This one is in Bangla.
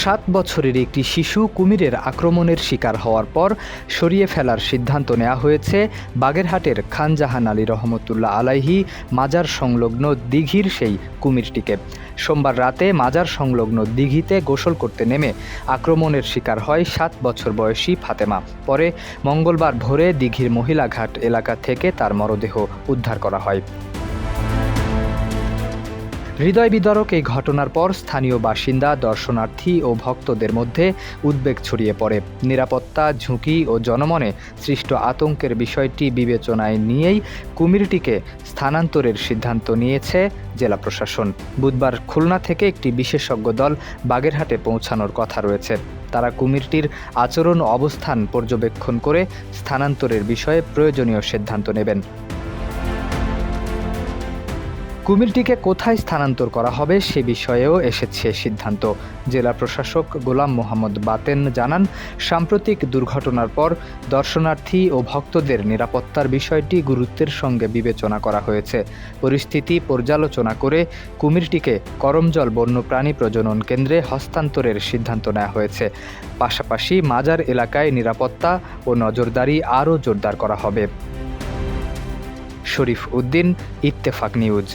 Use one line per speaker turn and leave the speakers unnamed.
7 বছরের একটি শিশু কুমিরের আক্রমণের শিকার হওয়ার পর সরিয়ে ফেলার সিদ্ধান্ত নেওয়া হয়েছে বাগেরহাটের খান জাহান আলী রহমতুল্লাহ আলাইহি মাজার সংলগ্ন দিঘির সেই কুমিরটিকে। সোমবার রাতে মাজার সংলগ্ন দিঘিতে গোসল করতে নেমে আক্রমণের শিকার হয় 7 বছর বয়সী ফাতেমা। পরে মঙ্গলবার ভোরে দিঘির মহিলাঘাট এলাকা থেকে তার মরদেহ উদ্ধার করা হয়। হৃদয় বিদারক এই ঘটনার পর স্থানীয় বাসিন্দা, দর্শনার্থী ও ভক্তদের মধ্যে উদ্বেগ ছড়িয়ে পড়ে। নিরাপত্তা ঝুঁকি ও জনমনে সৃষ্ট আতঙ্কের বিষয়টি বিবেচনায় নিয়েই কুমিরটিকে স্থানান্তরের সিদ্ধান্ত নিয়েছে জেলা প্রশাসন। বুধবার খুলনা থেকে একটি বিশেষজ্ঞ দল বাগেরহাটে পৌঁছানোর কথা রয়েছে। তারা কুমিরটির আচরণ ও অবস্থান পর্যবেক্ষণ করে স্থানান্তরের বিষয়ে প্রয়োজনীয় সিদ্ধান্ত নেবেন। কুমিরটিকে কোথায় স্থানান্তর করা হবে সে বিষয়েও এসেছে সিদ্ধান্ত। জেলা প্রশাসক গোলাম মোহাম্মদ বাতেন জানান, সাম্প্রতিক দুর্ঘটনার পর দর্শনার্থী ও ভক্তদের নিরাপত্তার বিষয়টি গুরুত্বের সঙ্গে বিবেচনা করা হয়েছে। পরিস্থিতি পর্যালোচনা করে কুমিরটিকে করমজল বন্যপ্রাণী প্রজনন কেন্দ্রে হস্তান্তরের সিদ্ধান্ত নেওয়া হয়েছে। পাশাপাশি মাজার এলাকায় নিরাপত্তা ও নজরদারি আরও জোরদার করা হবে। শরীফ উদ্দিন, ইত্তেফাক নিউজ।